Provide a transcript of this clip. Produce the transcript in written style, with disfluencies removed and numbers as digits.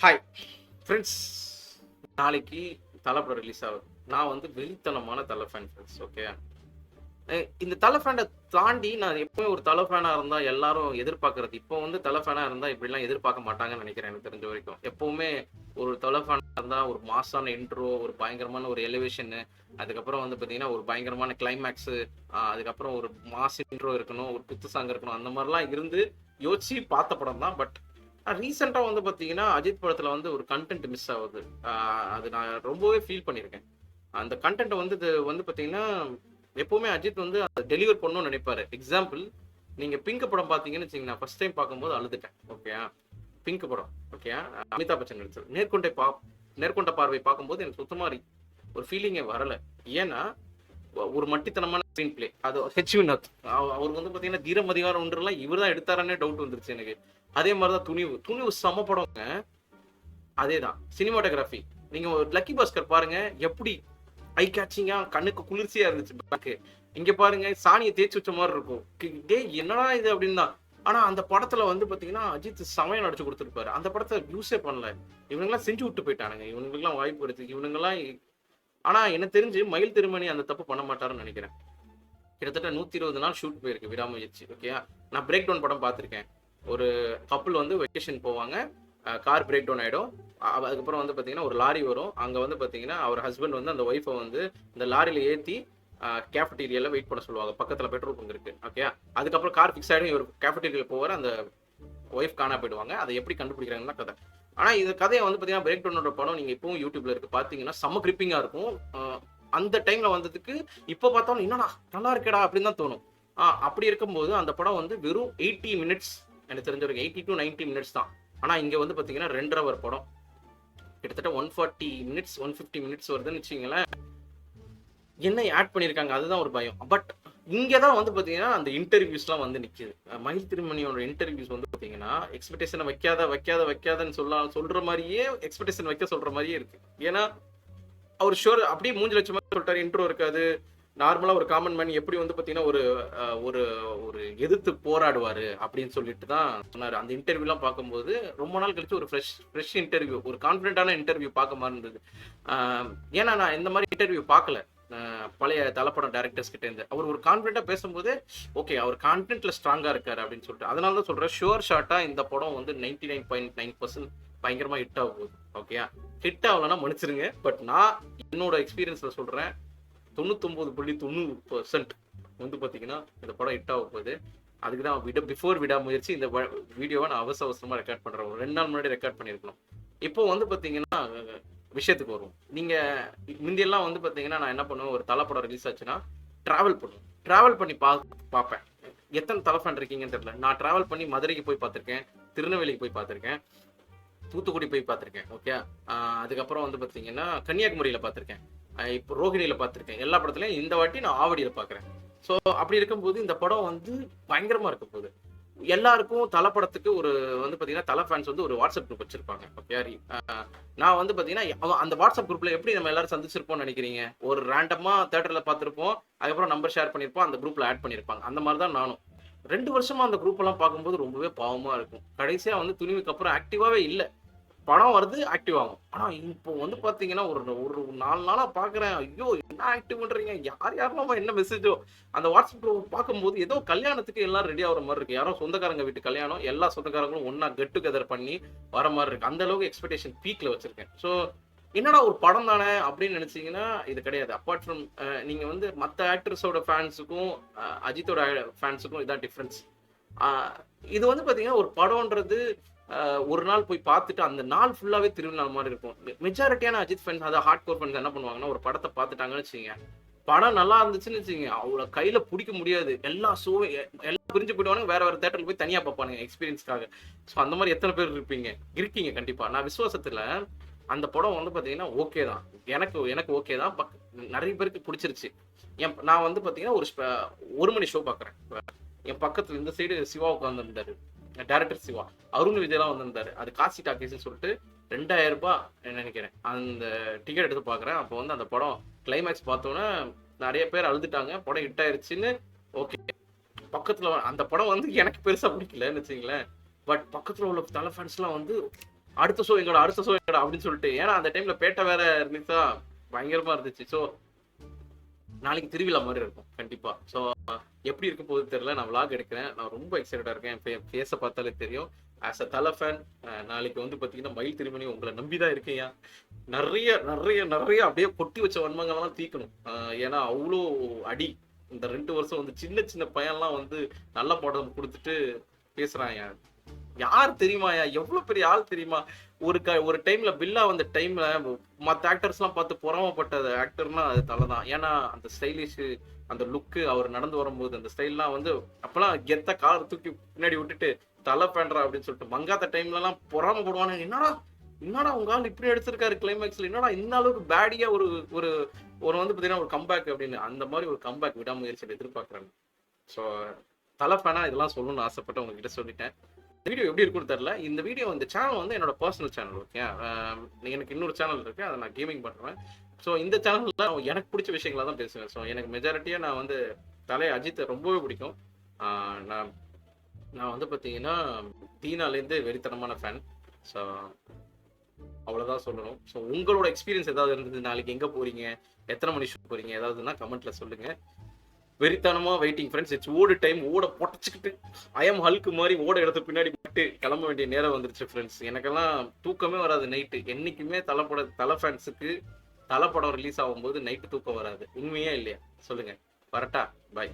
Hi friends, நாளைக்கு தல படம் ரிலீஸ் ஆகுது. நான் வந்து வெறித்தனமான தல ஃபேன் ஃப்ரெண்ட்ஸ். ஓகே, இந்த தல ஃபேனை தாண்டி நான் எப்பவுமே ஒரு தல ஃபேனா இருந்தா எல்லாரும் எதிர்பார்க்கறது, இப்போ வந்து தல ஃபேனா இருந்தா இப்படிலாம் எதிர்பார்க்க மாட்டாங்கன்னு நினைக்கிறேன். எனக்கு தெரிஞ்ச வரைக்கும் எப்பவுமே ஒரு தல ஃபேனா இருந்தா ஒரு மாசான இன்ட்ரோ, ஒரு பயங்கரமான ஒரு எலிவேஷனு, அதுக்கப்புறம் வந்து பார்த்தீங்கன்னா ஒரு பயங்கரமான கிளைமேக்ஸு, அதுக்கப்புறம் ஒரு மாஸ் இன்ட்ரோ இருக்கணும், ஒரு குத்து சாங் இருக்கணும், அந்த மாதிரிலாம் இருந்து யோசிச்சு பார்த்த படம் தான். பட் ரீசெண்டா வந்து பார்த்தீங்கன்னா அஜித் படத்துல வந்து ஒரு கண்டென்ட் மிஸ் ஆகுது. அது நான் ரொம்பவே ஃபீல் பண்ணியிருக்கேன். அந்த கண்டென்ட் வந்து இது வந்து பார்த்தீங்கன்னா எப்பவுமே அஜித் வந்து அதை டெலிவர் பண்ணணும்னு நினைப்பாரு. எக்ஸாம்பிள், நீங்க பிங்க் படம் பார்த்தீங்கன்னு வச்சுங்க, நான் ஃபர்ஸ்ட் டைம் பார்க்கும்போது அழுதுட்டேன். ஓகே, பிங்க் படம். ஓகே, அமிதாப் பச்சன் நடிச்சது. நேர்கொண்ட பார்வை பார்க்கும்போது எனக்கு சுத்தமா ஒரு ஃபீலிங்கே வரல. ஏன்னா ஒரு மட்டித்தனமான ஸ்க்ரீன் பிளே. அது ஹெச் வினோத் அவர் வந்து பார்த்தீங்கன்னா தீரம் அதிகாரம் ஒன்றுலாம் இவர் தான் எடுத்தாரன்னே டவுட் வந்துருச்சு எனக்கு. அதே மாதிரி தான் துணிவு செம படங்க. அதே தான் சினிமாட்டோகிராஃபி. நீங்க ஒரு லக்கி பாஸ்கர் பாருங்க, எப்படி ஐ கேட்சிங்கா கண்ணுக்கு குளிர்ச்சியா இருந்துச்சு பேக்கு. இங்க பாருங்க, சாணியை தேய்ச்சி வச்ச மாதிரி இருக்கும். டேய் என்னடா இது அப்படின்னு தான். ஆனா அந்த படத்துல வந்து பாத்தீங்கன்னா அஜித் சமயம் நடிச்சு கொடுத்துருப்பாரு. அந்த படத்தை யூஸே பண்ணல. இவனுங்கெல்லாம் செஞ்சு விட்டு போயிட்டானுங்க. இவனுங்களுக்குலாம் வாய்ப்பு இருக்கு. இவனுங்கெல்லாம் ஆனா எனக்கு தெரிஞ்சு மயில் திருமணி அந்த தப்பு பண்ண மாட்டாருன்னு நினைக்கிறேன். கிட்டத்தட்ட 120 நாள் ஷூட் போயிருக்கு விடாமுயற்சி. ஓகே, நான் பிரேக் டவுன் படம் பார்த்துருக்கேன். ஒரு கப்புள் வந்து வெக்கேஷன் போவாங்க, கார் பிரேக் டவுன் ஆகிடும். அதுக்கப்புறம் வந்து பார்த்தீங்கன்னா ஒரு லாரி வரும். அங்கே வந்து பார்த்தீங்கன்னா அவர் ஹஸ்பண்ட் வந்து அந்த ஒய்ஃபை வந்து இந்த லாரியில் ஏற்றி கேஃபட்டீரியாவில் வெயிட் பண்ண சொல்லுவாங்க. பக்கத்தில் பெட்ரோல் பங்க் இருக்கு. ஓகே, அதுக்கப்புறம் கார் ஃபிக்ஸ் ஆகிடும். இவர் கேஃபட்டீரியாவில் போவார், அந்த ஒய்ஃப் காணா போயிடுவாங்க. அதை எப்படி கண்டுபிடிக்கிறாங்கன்னா கதை. ஆனால் இந்த கதையை வந்து பார்த்தீங்கன்னா பிரேக் டவுனோட படம் நீங்கள் இப்பவும் யூடியூப்ல இருக்கு பார்த்தீங்கன்னா செம்ம கிரிப்பிங்காக இருக்கும். அந்த டைம்ல வந்ததுக்கு இப்போ பார்த்தாலும் என்னடா நல்லா இருக்கேடா அப்படின்னு தான் தோணும். அப்படி இருக்கும்போது அந்த படம் வந்து வெறும் 80 மினிட்ஸ், எனக்கு தெரிஞ்ச வரைக்கும் 80 to 90 மினிட்ஸ் தான். ஆனால் இங்கே வந்து பார்த்தீங்கன்னா 2.5 hour படம். கிட்டத்தட்ட 140 மினிட்ஸ் 150 மினிட்ஸ் வருதுன்னு வச்சுங்களேன். என்ன ஆட் பண்ணியிருக்காங்க அதுதான் ஒரு பயம். பட் இங்கே தான் வந்து பார்த்தீங்கன்னா அந்த இன்டர்வியூஸ்லாம் வந்து நிற்கிது. மயில் திருமணியோட இன்டர்வியூஸ் வந்து பார்த்தீங்கன்னா எக்ஸ்பெக்டேஷனை வைக்காதன்னு சொல்ற மாதிரியே எக்ஸ்பெக்டேஷன் வைக்க சொல்ற மாதிரியே இருக்கு. ஏன்னா அவர் ஷோர் அப்படியே மூஞ்சி லட்சமா சொல்லிட்டாரு. இன்ட்ரோ இருக்காது. நார்மலா ஒரு காமன் மேன் எப்படி வந்து பாத்தீங்கன்னா ஒரு ஒரு ஒரு எதிர்த்து போராடுவாரு அப்படின்னு சொல்லிட்டு தான் சொன்னாரு. அந்த இன்டர்வியூலாம் பார்க்கும்போது ரொம்ப நாள் கழிச்சு ஒரு ஃப்ரெஷ் இன்டர்வியூ, ஒரு கான்ஃபிடென்ட்டான இன்டர்வியூ பார்க்க மாதிரி இருந்தது. ஏன்னா நான் இந்த மாதிரி இன்டர்வியூ பார்க்கல பழைய தலப்படம் டைரக்டர்ஸ் கிட்ட இருந்து. அவர் ஒரு கான்ஃபிடென்ட்டா பேசும்போது ஓகே அவர் கான்டென்ட்ல ஸ்ட்ராங்கா இருக்காரு அப்படின்னு சொல்லிட்டு, அதனால தான் சொல்றேன் ஷுவர் ஷாட்டா இந்த படம் வந்து 99.9% பயங்கரமா ஹிட் ஆக போகுது. ஓகே, ஹிட் ஆகலன்னா மன்னிச்சிருங்க. பட் நான் என்னோட எக்ஸ்பீரியன்ஸ்ல சொல்றேன், 99.90% வந்து பாத்தீங்கன்னா இந்த படம் ஹிட் ஆக போகுது. அதுக்கு தான் பிஃபோர் விடாமுயற்சி இந்த வீடியோவை நான் அவசரமா ரெக்கார்ட் பண்றேன். ஒரு 2 நாள் முன்னாடி ரெக்கார்ட் பண்ணியிருக்கணும். இப்போ வந்து பாத்தீங்கன்னா விஷயத்துக்கு வருவோம். நீங்க முந்தியெல்லாம் வந்து பாத்தீங்கன்னா நான் என்ன பண்ணுவேன், ஒரு தலை படம் ரிலீஸ் ஆச்சுன்னா டிராவல் பண்ணி பார்ப்பேன். எத்தனை தலை ஃபேன் இருக்கீங்கன்னு தெரியல. நான் டிராவல் பண்ணி மதுரைக்கு போய் பார்த்திருக்கேன், திருநெல்வேலிக்கு போய் பார்த்திருக்கேன், தூத்துக்குடி போய் பார்த்திருக்கேன். ஓகே, அதுக்கப்புறம் வந்து பார்த்தீங்கன்னா கன்னியாகுமரியில் பார்த்திருக்கேன், இப்போ ரோகிணியில் பார்த்திருக்கேன். எல்லா படத்துலையும் இந்த வாட்டி நான் ஆவடியில் பார்க்குறேன். ஸோ அப்படி இருக்கும்போது இந்த படம் வந்து பயங்கரமாக இருக்க போகுது. எல்லாருக்கும் தலை படத்துக்கு ஒரு வந்து பார்த்தீங்கன்னா தலை ஃபேன்ஸ் வந்து ஒரு வாட்ஸ்அப் குரூப் வச்சிருப்பாங்க. ஓகே, நான் வந்து பார்த்தீங்கன்னா அந்த வாட்ஸ்அப் குரூப்ல எப்படி நம்ம எல்லாரும் சந்திச்சிருப்போம்னு நினைக்கிறீங்க? ஒரு ரேண்டமா தியேட்டரில் பார்த்துருப்போம், அதுக்கப்புறம் நம்பர் ஷேர் பண்ணியிருப்போம், அந்த குரூப்ல ஆட் பண்ணியிருப்பாங்க. அந்த மாதிரி தான் நானும் 2 வருஷமா அந்த குரூப் எல்லாம் பார்க்கும்போது ரொம்பவே பாவமா இருக்கும். கடைசியா வந்து துணிவுக்கு அப்புறம் ஆக்டிவாவே இல்லை. படம் வருது ஆக்டிவ் ஆகும். ஆனா இப்போ வந்து பாத்தீங்கன்னா ஒரு ஒரு 4 நாளா பாக்குறேன். ஐயோ என்ன ஆக்டிவ் பண்றீங்க, யாரெல்லாம் என்ன மெசேஜோ. அந்த வாட்ஸ்அப் குரூப் பார்க்கும்போது ஏதோ கல்யாணத்துக்கு எல்லாரும் ரெடி ஆகிற மாதிரி இருக்கு. யாரோ சொந்தக்காரங்க வீட்டு கல்யாணம், எல்லா சொந்தக்காரங்களும் ஒன்னா கெட் டுகெதர் பண்ணி வர மாதிரி இருக்கு. அந்த அளவுக்கு எக்ஸ்பெக்டேஷன் பீக்ல வச்சிருக்கேன். ஸோ என்னடா ஒரு படம் தானே அப்படின்னு நினைச்சீங்கன்னா இது கிடையாது. அப்பார்ட் ஃப்ரம் நீங்க வந்து மற்ற ஆக்டர்ஸோட ஃபேன்ஸுக்கும் அஜித்தோட ஃபேன்ஸுக்கும் இதான் டிஃப்ரென்ஸ். இது வந்து பாத்தீங்கன்னா ஒரு படம்ன்றது ஒரு நாள் போய் பார்த்துட்டு அந்த நாள் ஃபுல்லாவே திருநாள் மாதிரி இருக்கும். மெஜாரிட்டியான அஜித் ஃபேன்ஸ், அதாவது ஹார்ட் கோர் ஃபேன்ஸ் என்ன பண்ணுவாங்கன்னா, ஒரு படத்தை பார்த்துட்டாங்கன்னு வச்சுங்க, படம் நல்லா இருந்துச்சுன்னு வச்சுங்க, அவங்கள கையில பிடிக்க முடியாது. எல்லாம் பிரிஞ்சு போயிடுவாங்க, வேற தேட்டர்ல போய் தனியா பார்ப்பானுங்க எக்ஸ்பீரியன்ஸ்க்காக. ஸோ அந்த மாதிரி எத்தனை பேர் இருக்கீங்க கண்டிப்பா. நான் விசுவாசத்துல அந்த படம் வந்து பாத்தீங்கன்னா ஓகே தான், எனக்கு ஓகே தான். நிறைய பேருக்கு பிடிச்சிருச்சு. நான் வந்து பாத்தீங்கன்னா ஒரு மணி ஷோ பாக்குறேன். என் பக்கத்துல இந்த சைடு சிவா உட்கார்ந்துருந்தாரு, டைரக்டர் சிவா. அருண் விஜய்லாம் வந்திருந்தாரு. அது காசி டாக்கீஸ்ன்னு சொல்லிட்டு 2000 ரூபாய் நினைக்கிறேன். அந்த டிக்கெட் எடுத்து பார்க்குறேன். அப்போ வந்து அந்த படம் கிளைமேக்ஸ் பார்த்தோன்னே நிறைய பேர் அழுதுட்டாங்க. படம் ஹிட் ஆயிருச்சுன்னு. ஓகே, பக்கத்தில் அந்த படம் வந்து எனக்கு பெருசாக பிடிக்கலன்னு வச்சுங்களேன். பட் பக்கத்தில் உள்ள தலை ஃபேன்ஸ்லாம் வந்து அடுத்த ஷோ எங்கடா அப்படின்னு சொல்லிட்டு. ஏன்னா அந்த டைம்ல பேட்டை வேற இருந்துச்சா, பயங்கரமா இருந்துச்சு. ஸோ நாளைக்கு திருவிழா மாதிரி இருக்கும் கண்டிப்பா. ஸோ எப்படி இருக்க போகுது தெரியல. நான் vlog எடுக்கிறேன். நான் ரொம்ப எக்ஸைட்டடா இருக்கேன். என் ஃபேஸை பார்த்தாலே தெரியும். ஆஸ் அ தலை ஃபேன் நாளைக்கு வந்து பார்த்தீங்கன்னா மயில் திருமணி உங்களை நம்பி தான் இருக்கேன். நிறைய நிறைய நிறைய அப்படியே கொட்டி வச்ச வன்மங்கள்லாம் தீக்கணும். ஏன்னா அவ்வளோ அடி இந்த 2 வருஷம் வந்து சின்ன சின்ன பையன்லாம் வந்து நல்ல படம் கொடுத்துட்டு பேசுறாங்க. யார் தெரியுமாயா, எவ்வளவு பெரிய ஆள் தெரியுமா? ஒரு டைம்ல பில்லா வந்த டைம்ல மற்ற ஆக்டர்ஸ் எல்லாம் பார்த்து பொறாமப்பட்ட ஆக்டர்னா அது தலை தான். ஏன்னா அந்த ஸ்டைலிஷ், அந்த லுக்கு, அவர் நடந்து வரும்போது அந்த ஸ்டைல்லாம் வந்து அப்பெல்லாம் கெத்த கார் தூக்கி பின்னாடி விட்டுட்டு தலை பண்றா அப்படின்னு சொல்லிட்டு மங்காத்த டைம்ல எல்லாம் பொறாமப்படுவானு. என்னடா என்னடா உங்க ஆள் இப்படி எடுத்திருக்காரு கிளைமேக்ஸ்ல, என்னடா இந்த அளவுக்கு பேடியா ஒரு ஒரு ஒரு வந்து பாத்தீங்கன்னா ஒரு கம்பேக் அப்படின்னு. அந்த மாதிரி ஒரு கம்பேக் விடாமுயற்சியில் எதிர்பார்க்கறாங்க. ஸோ தலை ஃபேனா இதெல்லாம் சொல்லணும்னு ஆசைப்பட்டு உங்ககிட்ட சொல்லிட்டேன். வீடியோ எப்படி இருக்குன்னு தெரியல. இந்த வீடியோ இந்த சேனல் வந்து என்னோட பர்சனல் சேனல். ஓகே, எனக்கு இன்னொரு சேனல் இருக்கு, அதை நான் கேமிங் பண்ணுவேன். ஸோ இந்த சேனல்ல எனக்கு பிடிச்ச விஷயங்களா தான் பேசுவேன். ஸோ எனக்கு மெஜாரிட்டியா நான் வந்து தலை அஜித்தை ரொம்பவே பிடிக்கும். நான் நான் வந்து பார்த்தீங்கன்னா தீனாலேருந்து வெறித்தனமான ஃபேன். ஸோ அவ்வளோதான் சொல்லணும். ஸோ உங்களோட எக்ஸ்பீரியன்ஸ் ஏதாவது இருந்தது, நாளைக்கு எங்கே போறீங்க, எத்தனை மணி ஷோ போறீங்க, ஏதாவதுன்னா கமெண்ட்ல சொல்லுங்க. வெறித்தனமா வெயிட்டிங் ஃப்ரெண்ட்ஸ். இட்ஸ் ஓடு டைம். ஓட பொட்டச்சுக்கிட்டு ஐஎம் ஹல்க்கு மாதிரி ஓட எடுத்து பின்னாடி போட்டு கிளம்ப வேண்டிய நேரம் வந்துருச்சு ஃப்ரெண்ட்ஸ். எனக்கெல்லாம் தூக்கமே வராது நைட்டு. என்னைக்குமே தலை ஃபேன்ஸுக்கு தலை படம் ரிலீஸ் ஆகும்போது நைட்டு தூக்கம் வராது. உண்மையா இல்லையா சொல்லுங்க. வரட்டா, பாய்.